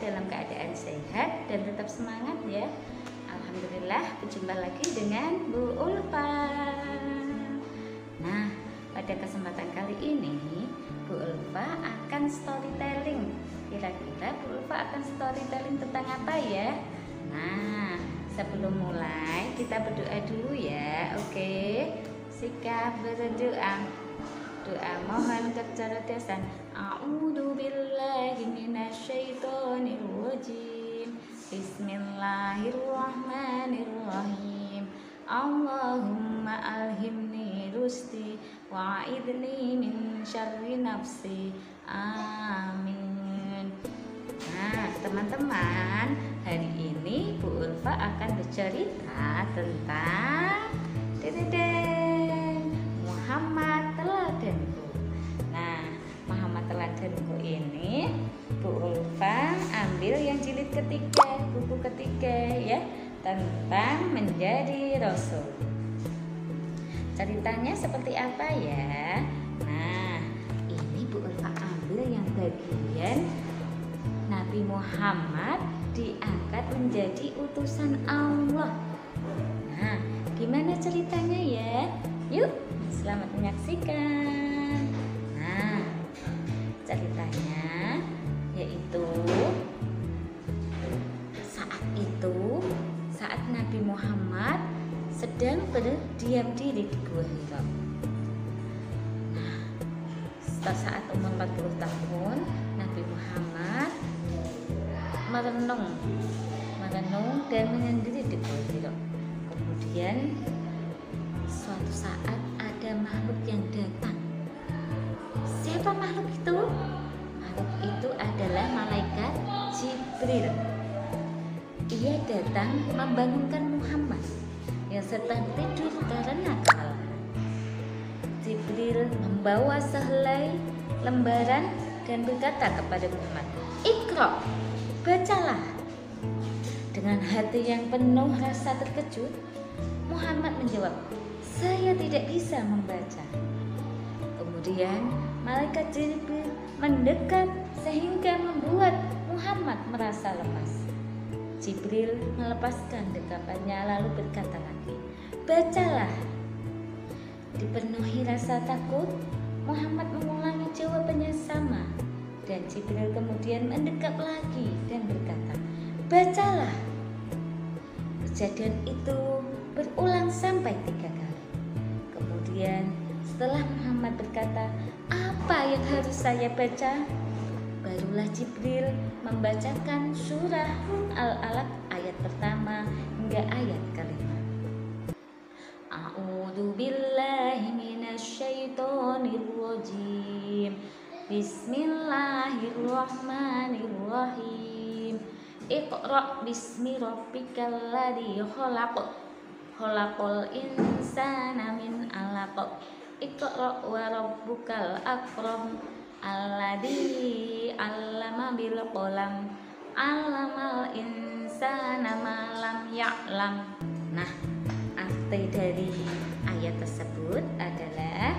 dalam keadaan sehat dan tetap semangat ya. Alhamdulillah, berjumpa lagi dengan Bu Ulfa. Nah, pada kesempatan kali ini Bu Ulfa akan storytelling. Kira-kira Bu Ulfa akan storytelling tentang apa ya? Nah, sebelum mulai kita berdoa dulu ya. Oke, sikap berdoa. Doa mohon kecerdasan. A'udzu billahi minasyaitonir rajim. Bismillahirrahmanirrahim. Allahumma alhimni rusdi wa'idni min syarri nafsi. Amin. Nah, teman-teman, hari ini Bu Ulfa akan bercerita tentang Muhammad Teladanku. Nah, Muhammad Teladanku ini Bu Ulfa ambil yang jilid ketiga, buku ketiga ya, tentang menjadi rasul. Ceritanya seperti apa ya? Nah, ini Bu Ulfa ambil yang bagian Nabi Muhammad diangkat menjadi utusan Allah. Nah, gimana ceritanya ya? Yuk, selamat menyaksikan. Nah, ceritanya yaitu saat Nabi Muhammad sedang berdiam diri di Gua Hira. Nah, setelah saat umur 40 tahun, Nabi Muhammad merenung dan menyendiri di Gua Hira. Kemudian suatu saat ada makhluk yang datang. Siapa makhluk itu? Makhluk itu adalah malaikat Jibril. Ia datang membangunkan Muhammad yang sedang tidur karena kelelahan. Jibril membawa sehelai lembaran dan berkata kepada Muhammad, "Iqra, bacalah." Dengan hati yang penuh rasa terkejut, Muhammad menjawab, "Saya tidak bisa membaca." Kemudian malaikat Jibril mendekat sehingga membuat Muhammad merasa lemas. Jibril melepaskan dekapannya lalu berkata lagi, "Bacalah." Dipenuhi rasa takut, Muhammad mengulangi jawabannya sama, dan Jibril kemudian mendekat lagi dan berkata, "Bacalah." Kejadian itu berulang sampai 3 kali. Kemudian setelah Muhammad berkata, "Apa yang harus saya baca?" barulah Jibril membacakan surah Al-Alaq ayat pertama hingga ayat kelima. A'udzu billahi minasyaitonir rajim. Bismillahirrahmanirrahim. Iqra bismi rabbikal ladzi khalaq. Khalaqal insana min 'alaq. Iqra wa rabbukal akram. Alladzi 'allama bil qalam. 'Allamal insana ma lam ya'lam. Nah, arti dari ayat tersebut adalah,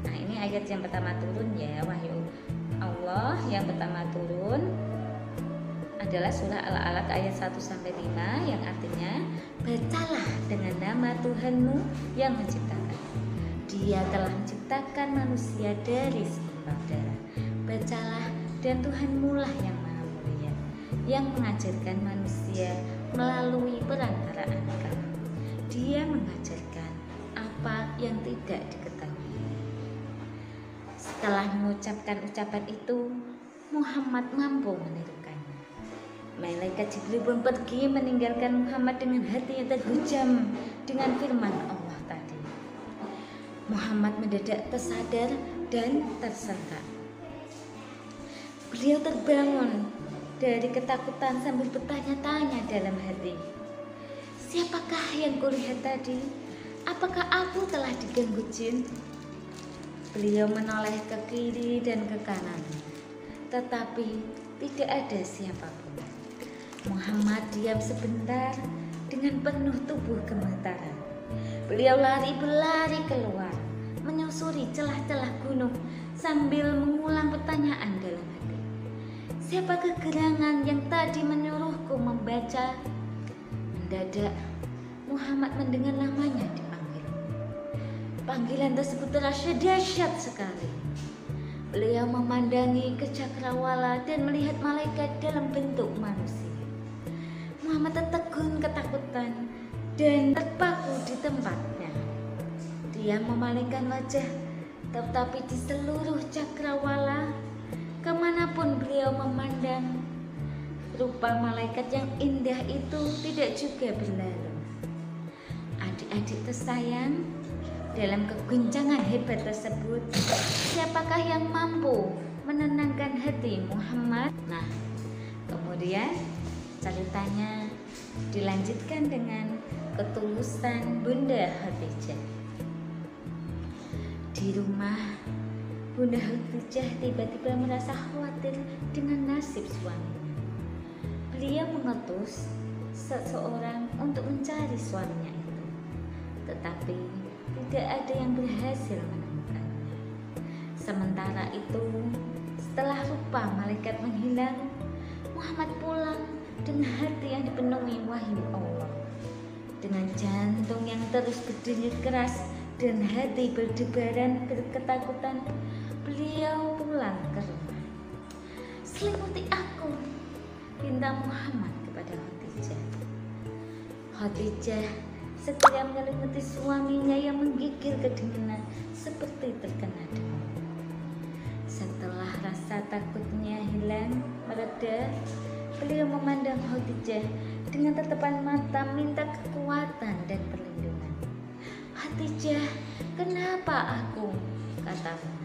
nah ini ayat yang pertama turun ya, wahyu Allah yang pertama turun adalah surah Al-Alaq ayat 1-5 yang artinya, "Bacalah dengan nama Tuhanmu yang menciptakan. Dia telah menciptakan manusia dari segumpal darah. Bacalah, dan Tuhanmu lah yang maha mulia, yang mengajarkan manusia melalui perantaraan kalam. Dia mengajarkan apa yang tidak diketahui." Setelah mengucapkan ucapan itu, Muhammad mampu menirukannya. Malaikat Jibril pun pergi meninggalkan Muhammad dengan hati yang terhujam dengan firman Allah tadi. Muhammad mendadak tersadar dan tersentak. Beliau terbangun dari ketakutan sambil bertanya-tanya dalam hati, "Siapakah yang kulihat tadi? Apakah aku telah diganggu jin?" Beliau menoleh ke kiri dan ke kanan, tetapi tidak ada siapapun. Muhammad diam sebentar dengan penuh tubuh gemetaran. Beliau berlari keluar, menyusuri celah-celah gunung sambil mengulang pertanyaan dalam hati. Siapakah gerangan yang tadi menyuruhku membaca? Mendadak Muhammad mendengar namanya dipanggil. Panggilan tersebut terasa dahsyat sekali. Beliau memandangi ke cakrawala dan melihat malaikat dalam bentuk manusia. Muhammad tertegun ketakutan dan terpaku di tempatnya. Dia memalingkan wajah, tetapi di seluruh cakrawala, kemanapun beliau memandang, rupa malaikat yang indah itu tidak juga berlalu. Adik-adik tersayang, dalam keguncangan hebat tersebut, siapakah yang mampu menenangkan hati Muhammad? Nah, kemudian ceritanya dilanjutkan dengan ketulusan Bunda Khadijah. Di rumah, Bunda Khadijah tiba-tiba merasa khawatir dengan nasib suaminya. Beliau mengutus seseorang untuk mencari suaminya itu, tetapi tidak ada yang berhasil menemukannya. Sementara itu, setelah rupa malaikat menghilang, Muhammad pulang dengan hati yang dipenuhi wahyu Allah. Dengan jantung yang terus berdenyut keras dan hati berdebaran ketakutan, beliau pulang ke rumah. "Selimuti aku," pinta Muhammad kepada Khadijah. Khadijah segera menyelimuti suaminya yang menggigil kedinginan seperti terkena demam. Setelah rasa takutnya hilang mereda, beliau memandang Khadijah dengan tatapan mata minta kekuatan dan perlindungan. "Khadijah, kenapa aku?" kata Muhammad.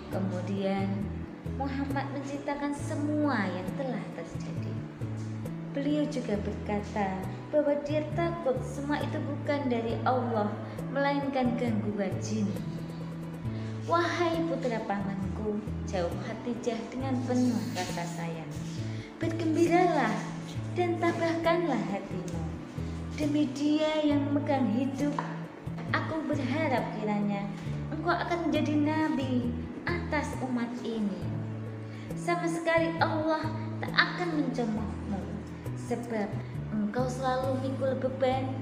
Kemudian Muhammad menceritakan semua yang telah terjadi. Beliau juga berkata bahwa dia takut semua itu bukan dari Allah, melainkan gangguan jin. "Wahai putra pamanku," jawab Khadijah dengan penuh rasa sayang, "bergembiralah dan tabahkanlah hatimu. Demi Dia yang memegang hidup, aku berharap kiranya engkau akan menjadi nabi atas umat ini. Sama sekali Allah tak akan mencemoohmu, sebab engkau selalu memikul beban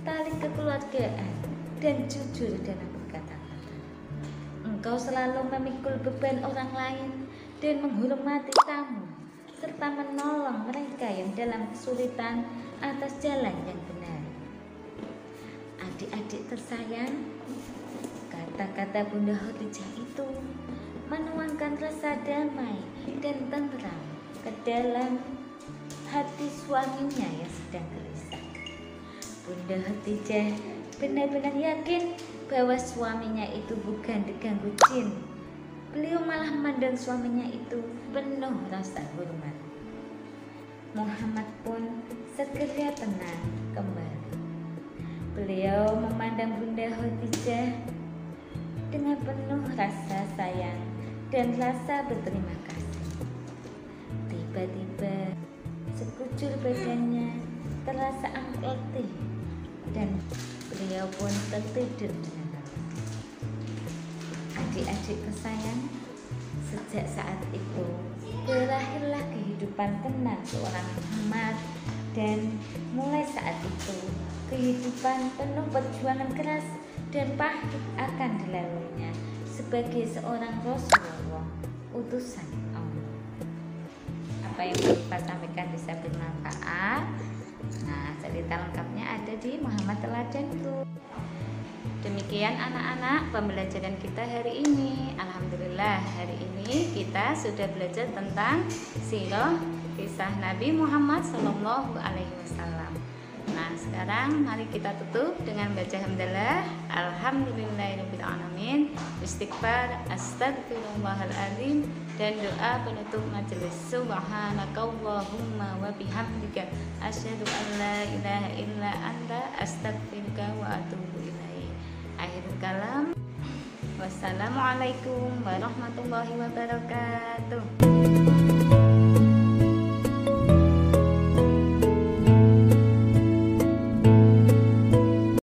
tali kekeluargaan dan jujur dalam berkata-kata. Engkau selalu memikul beban orang lain dan menghormati tamu, serta menolong mereka yang dalam kesulitan atas jalan yang benar." Adik-adik tersayang, kata-kata Bunda Khadijah itu menuangkan rasa damai dan tenteram ke dalam hati suaminya yang sedang gelisah. Bunda Khadijah benar-benar yakin bahwa suaminya itu bukan diganggu jin. Beliau malah memandang suaminya itu penuh rasa hormat. Muhammad pun segera tenang kembali. Beliau memandang Bunda Khadijah dengan penuh rasa sayang dan rasa berterima kasih. Tiba-tiba sekujur badannya terasa letih dan beliau pun tertidur dengan tenang. Adik-adik tersayang, sejak saat itu berakhirlah kehidupan tenang seorang Muhammad, dan mulai saat itu kehidupan penuh perjuangan keras dan pahit akan dilaluinya sebagai seorang Rasulullah, utusan Allah. Apa yang Bapak sampaikan bisa bermanfaat. Nah, cerita lengkapnya ada di Muhammad Teladan Group. Demikian anak-anak pembelajaran kita hari ini. Alhamdulillah, hari ini kita sudah belajar tentang sirah kisah Nabi Muhammad SAW. Nah, sekarang mari kita tutup dengan baca hamdalah. Alhamdulillahirrahmanirrahim, istighfar, astagfirullahaladzim, dan doa penutup majelis. Subhanakallahumma wa bihamdika, asyhadu an la ilaha illa anta, astaghfiruka wa atubu ilaik. Akhirul kalam. Wassalamualaikum warahmatullahi wabarakatuh.